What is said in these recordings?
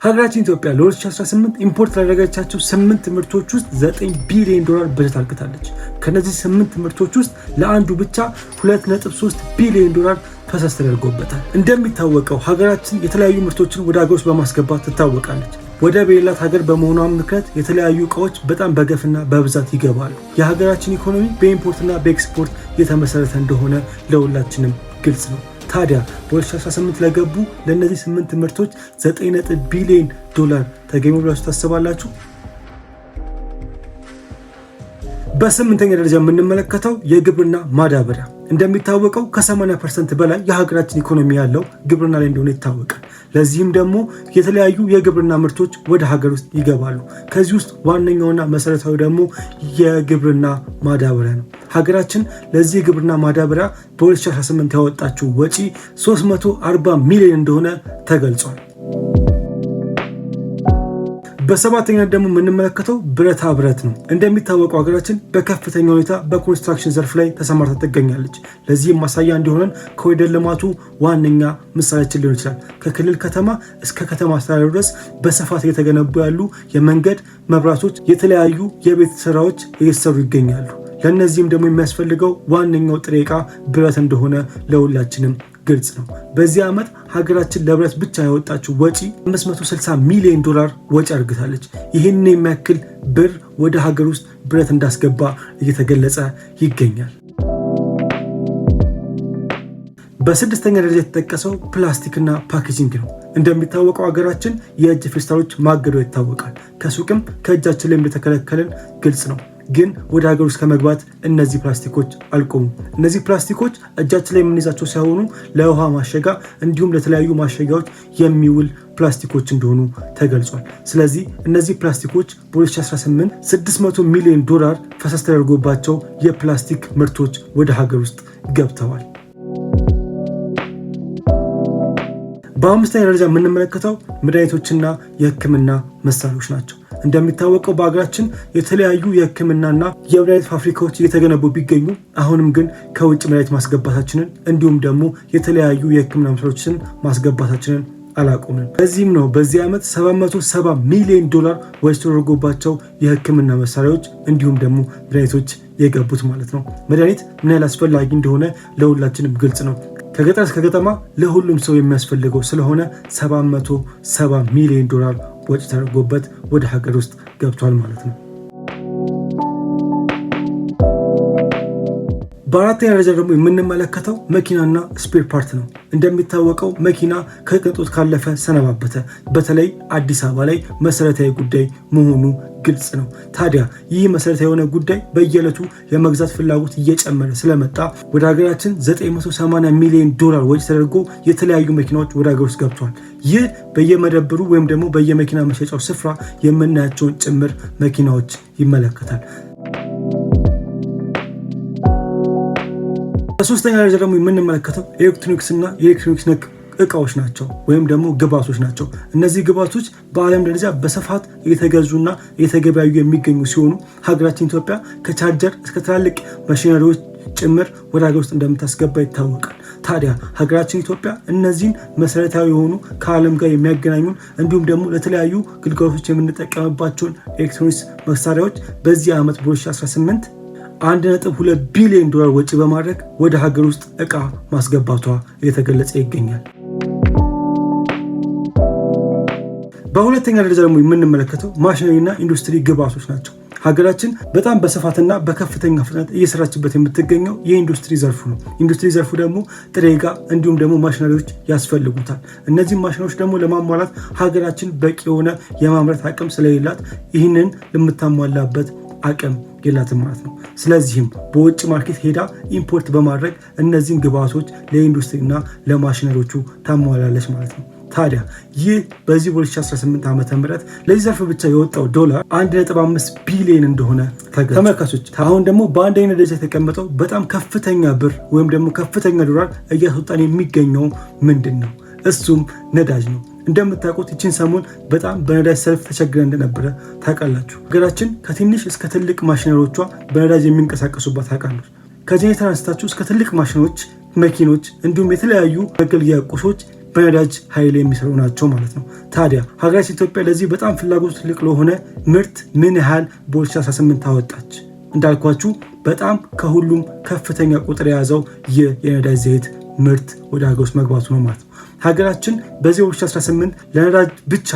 ሀገራችን ኢትዮጵያ ለ2018 ኢምፖርት ላደረገቻቸው 8 ምርቶች ውስጥ $9 ቢሊዮን በጀት አልቅታለች። ከነዚህ 8 ምርቶች ውስጥ ለአንዱ ብቻ $2.3 ቢሊዮን ፈሰስ ተደርጎበታል። እንደሚታወቀው ሀገራችን የተለያዩ ምርቶችን ወደ ሀገር ውስጥ በማስገባት ትታወቃለች። ወደብ የሌላት ሀገር በመሆኗ ምክንያት የተለያዩ እቃዎች በጣም በገፍና በብዛት ይገባሉ። የሀገራችን ኢኮኖሚ በኢምፖርትና በኤክስፖርት የተመሰረተ እንደሆነ ለሁላችንም ግልጽ ነው። ታዲያ በ2018 ለገቡ ለእነዚህ 8 ምርቶች $9 ቢሊዮን ተገኘ ብላችሁ ታስባላችሁ? በስምንተኛ ደረጃ የምንመለከተው የግብርና ማዳበሪያ። እንደሚታወቀው ከ80% በላይ የሀገራችን ኢኮኖሚ ያለው ግብርና ላይ እንደሆነ ይታወቃል። ለዚህም ደግሞ የተለያዩ የግብርና ምርቶች ወደ ሀገር ውስጥ ይገባሉ። ከዚህ ውስጥ ዋነኛውና መሰረታዊ ደግሞ የግብርና ማዳበሪያ ነው። ሀገራችን ለዚህ የግብርና ማዳበሪያ በ2018 ያወጣችው ወጪ 340 ሚሊዮን እንደሆነ ተገልጿል። በሰባተኛ ደግሞ የምንመለከተው ብረታ ብረት ነው። እንደሚታወቀው ሀገራችን በከፍተኛ ሁኔታ በኮንስትራክሽን ዘርፍ ላይ ተሰማርታ ትገኛለች። ለዚህም ማሳያ እንዲሆነን ኮሪደር ልማቱ ዋነኛ ምሳሌያችን ሊሆን ይችላል። ከክልል ከተማ እስከ ከተማ አስተዳደር ድረስ በስፋት እየተገነቡ ያሉ የመንገድ መብራቶች፣ የተለያዩ የቤት ስራዎች እየተሰሩ ይገኛሉ። ለእነዚህም ደግሞ የሚያስፈልገው ዋነኛው ጥሬ ዕቃ ብረት እንደሆነ ለሁላችንም ግልጽ ነው። በዚህ ዓመት ሀገራችን ለብረት ብቻ ያወጣችው ወጪ $560 ሚሊዮን ወጪ አድርጋለች። ይህን የሚያክል ብር ወደ ሀገር ውስጥ ብረት እንዳስገባ እየተገለጸ ይገኛል። በስድስተኛ ደረጃ የተጠቀሰው ፕላስቲክና ፓኬጂንግ ነው። እንደሚታወቀው ሀገራችን የእጅ ፌስታሎች ማገዷ ይታወቃል። ከሱቅም ከእጃችን ላይ እንደተከለከለን ግልጽ ነው። ግን ወደ ሀገር ውስጥ ከመግባት እነዚህ ፕላስቲኮች አልቆሙም። እነዚህ ፕላስቲኮች እጃችን ላይ የምንይዛቸው ሳይሆኑ ለውሃ ማሸጋ እንዲሁም ለተለያዩ ማሸጊያዎች የሚውል ፕላስቲኮች እንደሆኑ ተገልጿል። ስለዚህ እነዚህ ፕላስቲኮች በ2018 $600 ሚሊዮን ፈሰስ ተደርጎባቸው የፕላስቲክ ምርቶች ወደ ሀገር ውስጥ ገብተዋል። በአምስተኛ ደረጃ የምንመለከተው መድኃኒቶችና የሕክምና መሳሪያዎች ናቸው። እንደሚታወቀው በሀገራችን የተለያዩ የሕክምናና የመድኃኒት ፋብሪካዎች እየተገነቡ ቢገኙ አሁንም ግን ከውጭ መድኃኒት ማስገባታችንን እንዲሁም ደግሞ የተለያዩ የሕክምና መሳሪያዎችን ማስገባታችንን አላቆምንም። በዚህም ነው በዚህ ዓመት $770 ሚሊዮን ወጪ ተደርጎባቸው የሕክምና መሳሪያዎች እንዲሁም ደግሞ መድኃኒቶች የገቡት ማለት ነው። መድኃኒት ምን ያህል አስፈላጊ እንደሆነ ለሁላችንም ግልጽ ነው። ከገጠር እስከ ከተማ ለሁሉም ሰው የሚያስፈልገው ስለሆነ $770 ሚሊዮን ወጪ ተደርጎበት ወደ ሀገር ውስጥ ገብቷል ማለት ነው። በአራተኛ ደረጃ ደግሞ የምንመለከተው መኪናና ስፔር ፓርት ነው። እንደሚታወቀው መኪና ከቅንጦት ካለፈ ሰነባበተ። በተለይ አዲስ አበባ ላይ መሰረታዊ ጉዳይ መሆኑ ግልጽ ነው። ታዲያ ይህ መሰረታዊ የሆነ ጉዳይ በየዕለቱ የመግዛት ፍላጎት እየጨመረ ስለመጣ ወደ ሀገራችን $980 ሚሊዮን ወጪ ተደርጎ የተለያዩ መኪናዎች ወደ ሀገር ውስጥ ገብቷል። ይህ በየመደብሩ ወይም ደግሞ በየመኪና መሸጫው ስፍራ የምናያቸውን ጭምር መኪናዎች ይመለከታል። በሶስተኛ ደረጃ ደግሞ የምንመለከተው ኤሌክትሮኒክስና የኤሌክትሮኒክስ ነክ እቃዎች ናቸው ወይም ደግሞ ግብዓቶች ናቸው። እነዚህ ግብዓቶች በዓለም ደረጃ በስፋት እየተገዙና እየተገበያዩ የሚገኙ ሲሆኑ ሀገራችን ኢትዮጵያ ከቻርጀር እስከ ትላልቅ ማሽነሪዎች ጭምር ወደ ሀገር ውስጥ እንደምታስገባ ይታወቃል። ታዲያ ሀገራችን ኢትዮጵያ እነዚህን መሰረታዊ የሆኑ ከዓለም ጋር የሚያገናኙን እንዲሁም ደግሞ ለተለያዩ ግልጋሎቶች የምንጠቀምባቸውን ኤሌክትሮኒክስ መሳሪያዎች በዚህ ዓመት በ2018 $1.2 ቢሊዮን ወጪ በማድረግ ወደ ሀገር ውስጥ ዕቃ ማስገባቷ እየተገለጸ ይገኛል። በሁለተኛ ደረጃ ደግሞ የምንመለከተው ማሽነሪና ኢንዱስትሪ ግብዓቶች ናቸው። ሀገራችን በጣም በስፋትና በከፍተኛ ፍጥነት እየሰራችበት የምትገኘው የኢንዱስትሪ ዘርፉ ነው። ኢንዱስትሪ ዘርፉ ደግሞ ጥሬ ዕቃ እንዲሁም ደግሞ ማሽነሪዎች ያስፈልጉታል። እነዚህ ማሽነሪዎች ደግሞ ለማሟላት ሀገራችን በቂ የሆነ የማምረት አቅም ስለሌላት ይህንን ለምታሟላበት አቅም የላትም ማለት ነው። ስለዚህም በውጭ ማርኬት ሄዳ ኢምፖርት በማድረግ እነዚህን ግብዓቶች ለኢንዱስትሪና ለማሽነሪዎቹ ታሟላለች ማለት ነው። ታዲያ ይህ በዚህ 2018 ዓ.ም ለዚህ ዘርፍ ብቻ የወጣው $1.5 ቢሊዮን እንደሆነ ተመልካቾች። አሁን ደግሞ በአንደኛ ደረጃ የተቀመጠው በጣም ከፍተኛ ብር ወይም ደግሞ ከፍተኛ ዶላር እያስወጣን የሚገኘው ምንድን ነው? እሱም ነዳጅ ነው። እንደምታውቁት ይችን ሰሞን በጣም በነዳጅ ሰልፍ ተቸግረን እንደነበረ ታውቃላችሁ። ሀገራችን ከትንሽ እስከ ትልቅ ማሽነሪዎቿ በነዳጅ የሚንቀሳቀሱባት ታውቃላችሁ። ከጄኔሬተር አንስታችሁ እስከ ትልቅ ማሽኖች፣ መኪኖች እንዲሁም የተለያዩ መገልገያ ቁሶች በነዳጅ ኃይል የሚሰሩ ናቸው ማለት ነው። ታዲያ ሀገራችን ኢትዮጵያ ለዚህ በጣም ፍላጎቱ ትልቅ ለሆነ ምርት ምን ያህል በ2018 አወጣች? እንዳልኳችሁ በጣም ከሁሉም ከፍተኛ ቁጥር የያዘው የነዳጅ ዘይት ምርት ወደ ሀገር ውስጥ መግባቱ ነው ማለት ነው። ሀገራችን በዚህ 2018 ለነዳጅ ብቻ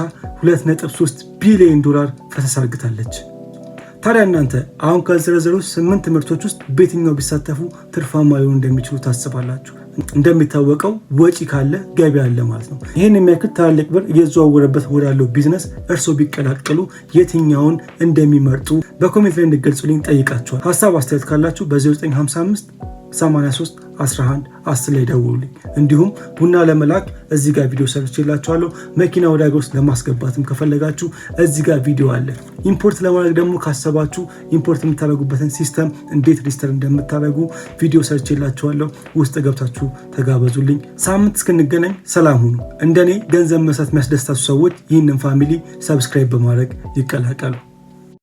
2.3 ቢሊዮን ዶላር ፈሰስ አድርጋለች። ታዲያ እናንተ አሁን ከዘረዘሩ 8 ምርቶች ውስጥ በየትኛው ቢሳተፉ ትርፋማ ሊሆኑ እንደሚችሉ ታስባላችሁ? እንደሚታወቀው ወጪ ካለ ገቢ አለ ማለት ነው። ይህን የሚያክል ትላልቅ ብር እየተዘዋወረበት ወዳለው ቢዝነስ እርስዎ ቢቀላቀሉ የትኛውን እንደሚመርጡ በኮሜንት ላይ እንድገልጹልኝ ጠይቃችኋል። ሀሳብ አስተያየት ካላችሁ በ0955 83 11 10 ላይ ደውሉልኝ። እንዲሁም ቡና ለመላክ እዚህ ጋር ቪዲዮ ሰርቼላችኋለሁ። መኪና ወደ ሀገር ውስጥ ለማስገባትም ከፈለጋችሁ እዚህ ጋር ቪዲዮ አለ። ኢምፖርት ለማድረግ ደግሞ ካሰባችሁ ኢምፖርት የምታደርጉበትን ሲስተም እንዴት ሪጅስተር እንደምታደርጉ ቪዲዮ ሰርቼላችኋለሁ። ውስጥ ገብታችሁ ተጋበዙልኝ። ሳምንት እስክንገናኝ ሰላም ሁኑ። እንደኔ ገንዘብ መስራት የሚያስደስታችሁ ሰዎች ይህንን ፋሚሊ ሰብስክራይብ በማድረግ ይቀላቀሉ።